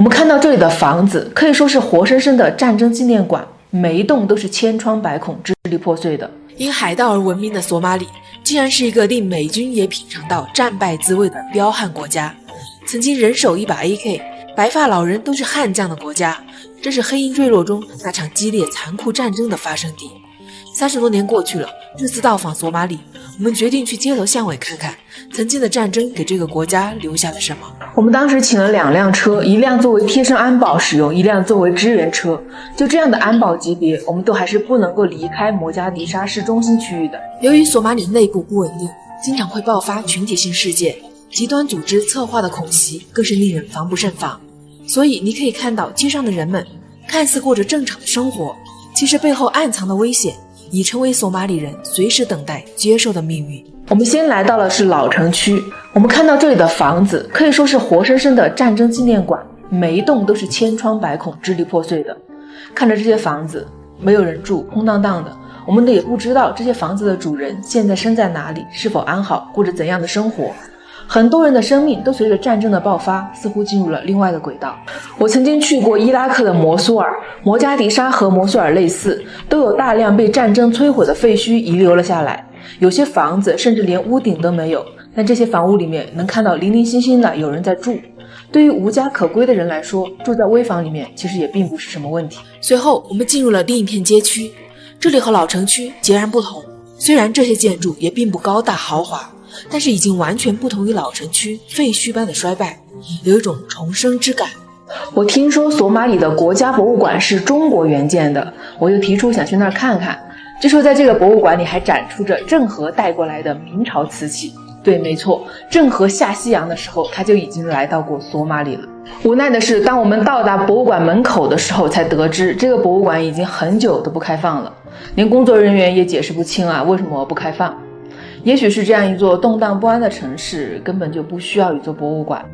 我们看到这里的房子可以说是活生生的战争纪念馆，每一栋都是千疮百孔、支离破碎的。因海盗而闻名的索马里，竟然是一个令美军也品尝到战败滋味的彪悍国家。曾经人手一把 AK， 白发老人都是悍将的国家，这是黑鹰坠落中那场激烈残酷战争的发生地。30多年过去了，这次到访索马里，我们决定去街头巷尾看看曾经的战争给这个国家留下了什么。我们当时请了2辆车，一辆作为贴身安保使用，一辆作为支援车。就这样的安保级别，我们都还是不能够离开摩加迪沙市中心区域的。由于索马里内部不稳定，经常会爆发群体性事件，极端组织策划的恐袭更是令人防不胜防。所以你可以看到街上的人们看似过着正常的生活，其实背后暗藏的危险已成为索马里人随时等待接受的命运。我们先来到了是老城区，我们看到这里的房子可以说是活生生的战争纪念馆，每一栋都是千疮百孔、支离破碎的。看着这些房子，没有人住，空荡荡的，我们也不知道这些房子的主人现在身在哪里，是否安好，过着怎样的生活。很多人的生命都随着战争的爆发似乎进入了另外的轨道。我曾经去过伊拉克的摩苏尔，摩加迪沙和摩苏尔类似，都有大量被战争摧毁的废墟遗留了下来，有些房子甚至连屋顶都没有，但这些房屋里面能看到零零星星的有人在住。对于无家可归的人来说，住在危房里面其实也并不是什么问题。随后我们进入了另一片街区，这里和老城区截然不同，虽然这些建筑也并不高大豪华，但是已经完全不同于老城区废墟般的衰败，有一种重生之感。我听说索马里的国家博物馆是中国援建的，我就提出想去那儿看看。据说在这个博物馆里还展出着郑和带过来的明朝瓷器。对，没错，郑和下西洋的时候他就已经来到过索马里了。无奈的是，当我们到达博物馆门口的时候才得知，这个博物馆已经很久都不开放了，连工作人员也解释不清为什么不开放。也许是这样一座动荡不安的城市根本就不需要一座博物馆，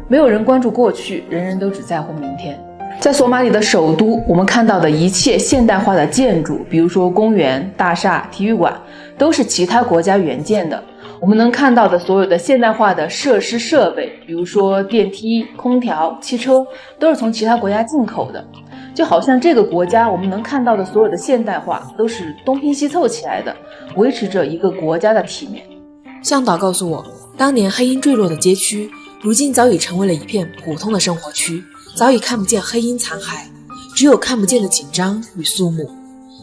没有人关注过去，人人都只在乎明天。在索马里的首都，我们看到的一切现代化的建筑，比如说公园、大厦、体育馆，都是其他国家援建的。我们能看到的所有的现代化的设施设备，比如说电梯、空调、汽车，都是从其他国家进口的。就好像这个国家我们能看到的所有的现代化都是东拼西凑起来的，维持着一个国家的体面。向导告诉我，当年黑鹰坠落的街区如今早已成为了一片普通的生活区，早已看不见黑鹰残骸，只有看不见的紧张与肃穆。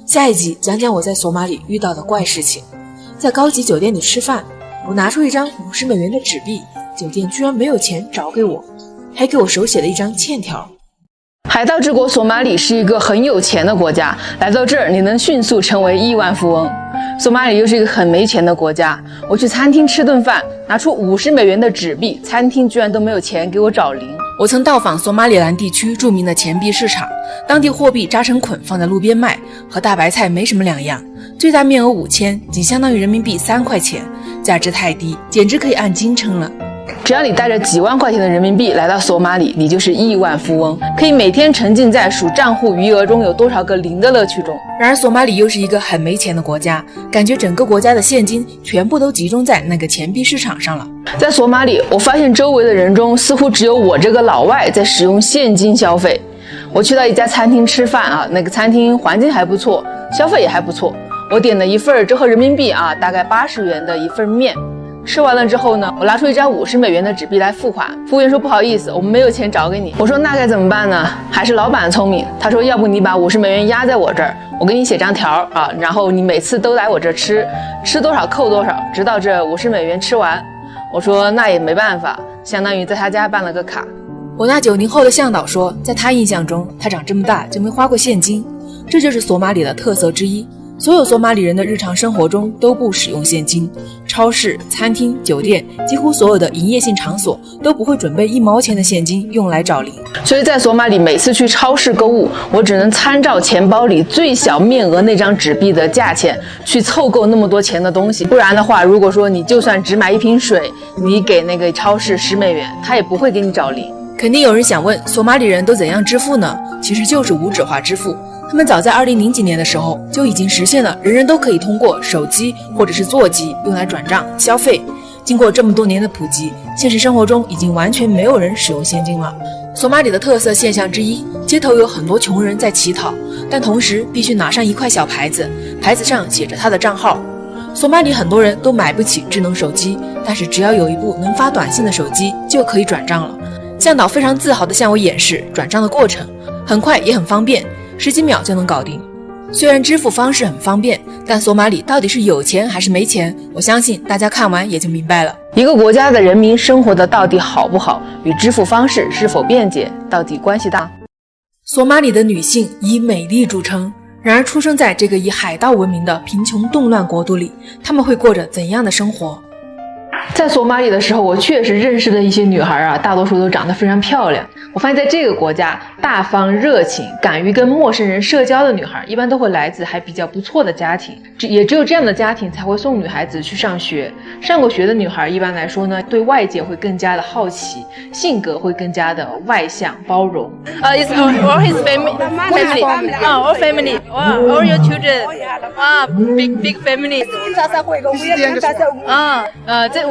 下一集讲讲我在索马里遇到的怪事情。在高级酒店里吃饭，我拿出一张50美元的纸币，酒店居然没有钱找给我，还给我手写了一张欠条。海盗之国索马里是一个很有钱的国家，来到这儿你能迅速成为亿万富翁。索马里又是一个很没钱的国家，我去餐厅吃顿饭，拿出50美元的纸币，餐厅居然都没有钱给我找零。我曾到访索马里兰地区著名的钱币市场，当地货币扎成捆放在路边卖，和大白菜没什么两样，最大面额5000，仅相当于人民币3块钱，价值太低，简直可以按斤称了。只要你带着几万块钱的人民币来到索马里，你就是亿万富翁，可以每天沉浸在数账户余额中有多少个零的乐趣中。然而索马里又是一个很没钱的国家，感觉整个国家的现金全部都集中在那个钱币市场上了。在索马里，我发现周围的人中似乎只有我这个老外在使用现金消费。我去到一家餐厅吃饭那个餐厅环境还不错，消费也还不错。我点了一份折合人民币大概80元的一份面。吃完了之后呢，我拿出一张50美元的纸币来付款。服务员说不好意思，我们没有钱找给你。我说那该怎么办呢？还是老板聪明，他说要不你把50美元压在我这儿，我给你写张条然后你每次都来我这吃多少扣多少，直到这50美元吃完。我说那也没办法，相当于在他家办了个卡。我那90后的向导说，在他印象中，他长这么大就没花过现金，这就是索马里的特色之一。所有索马里人的日常生活中都不使用现金，超市、餐厅、酒店，几乎所有的营业性场所都不会准备1毛钱的现金用来找零。所以在索马里每次去超市购物，我只能参照钱包里最小面额那张纸币的价钱去凑够那么多钱的东西。不然的话，如果说你就算只买一瓶水，你给那个超市10美元，他也不会给你找零。肯定有人想问，索马里人都怎样支付呢？其实就是无纸化支付。他们早在2000几年的时候就已经实现了人人都可以通过手机或者是座机用来转账消费。经过这么多年的普及，现实生活中已经完全没有人使用现金了。索马里的特色现象之一，街头有很多穷人在乞讨，但同时必须拿上一块小牌子，牌子上写着他的账号。索马里很多人都买不起智能手机，但是只要有一部能发短信的手机就可以转账了。向导非常自豪地向我演示转账的过程，很快也很方便，10几秒就能搞定。虽然支付方式很方便，但索马里到底是有钱还是没钱，我相信大家看完也就明白了。一个国家的人民生活的到底好不好，与支付方式是否便捷到底关系大。索马里的女性以美丽著称，然而出生在这个以海盗闻名的贫穷动乱国度里，她们会过着怎样的生活？在索马里的时候，我确实认识的一些女孩啊，大多数都长得非常漂亮。我发现在这个国家，大方热情、敢于跟陌生人社交的女孩，一般都会来自还比较不错的家庭。也只有这样的家庭才会送女孩子去上学。上过学的女孩，一般来说呢，对外界会更加的好奇，性格会更加的外向、包容。It's all his family. All family. All your children. Big family.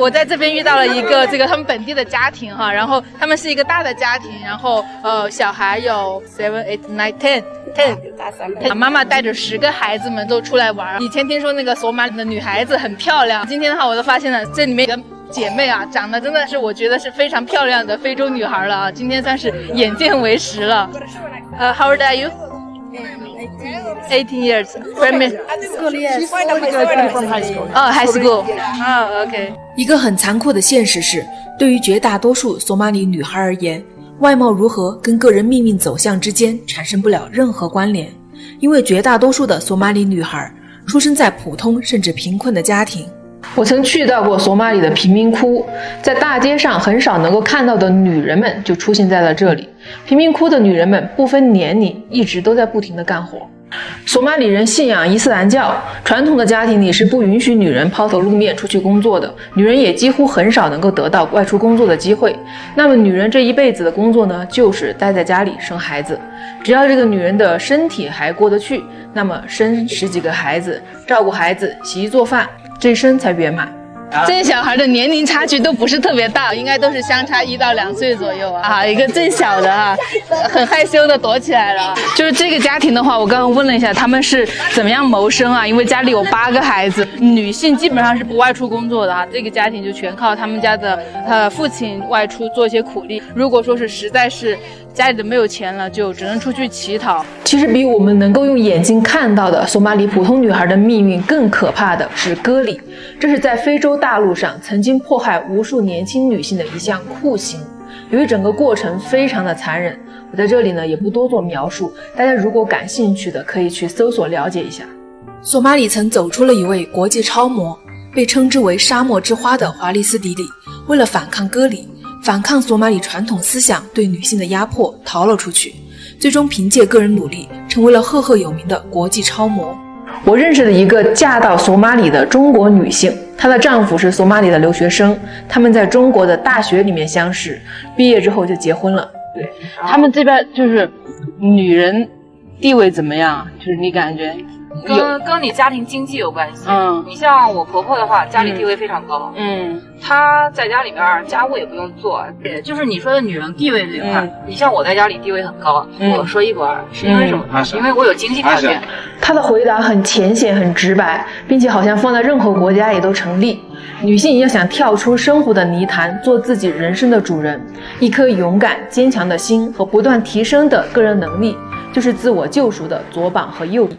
我在这边遇到了一个他们本地的家庭哈，然后他们是一个大的家庭，然后小孩有7、8、9、10，妈妈带着10个孩子们都出来玩。以前听说那个索马里的女孩子很漂亮，今天的话我都发现了这里面的姐妹啊，长得真的是我觉得是非常漂亮的非洲女孩了啊，今天算是眼见为实了。How old are you?18 years. From school, yes. From high school. High school. OK. 一个很残酷的现实是，对于绝大多数索马里女孩而言，外貌如何跟个人命运走向之间产生不了任何关联，因为绝大多数的索马里女孩出生在普通甚至贫困的家庭。我曾去到过索马里的贫民窟，在大街上很少能够看到的女人们就出现在了这里。贫民窟的女人们不分年龄，一直都在不停地干活。索马里人信仰伊斯兰教，传统的家庭里是不允许女人抛头露面出去工作的，女人也几乎很少能够得到外出工作的机会。那么女人这一辈子的工作呢，就是待在家里生孩子。只要这个女人的身体还过得去，那么生10几个孩子，照顾孩子，洗衣做饭，这一生才圆满。这些小孩的年龄差距都不是特别大，应该都是相差1到2岁左右啊。一个最小的啊，很害羞的躲起来了。就是这个家庭的话，我刚刚问了一下，他们是怎么样谋生啊？因为家里有8个孩子，女性基本上是不外出工作的啊。这个家庭就全靠他们家的父亲外出做一些苦力。如果说是实在是家里的没有钱了，就只能出去乞讨。其实比我们能够用眼睛看到的索马里普通女孩的命运更可怕的是割礼，这是在非洲大陆上曾经迫害无数年轻女性的一项酷刑。由于整个过程非常的残忍，我在这里呢也不多做描述，大家如果感兴趣的可以去搜索了解一下。索马里曾走出了一位国际超模，被称之为沙漠之花的华丽斯迪里，为了反抗割礼，反抗索马里传统思想对女性的压迫，逃了出去，最终凭借个人努力成为了赫赫有名的国际超模。我认识了一个嫁到索马里的中国女性，她的丈夫是索马里的留学生，他们在中国的大学里面相识，毕业之后就结婚了。对，他们这边就是女人地位怎么样？就是你感觉跟你家庭经济有关系。你像我婆婆的话，家里地位非常高。她在家里边家务也不用做，就是你说的女人地位这块，你像我在家里地位很高，我说1不2，是因为什么？因为我有经济条件。她的回答很浅显很直白，并且好像放在任何国家也都成立。女性要想跳出生活的泥潭，做自己人生的主人，一颗勇敢坚强的心和不断提升的个人能力，就是自我救赎的左膀和右臂。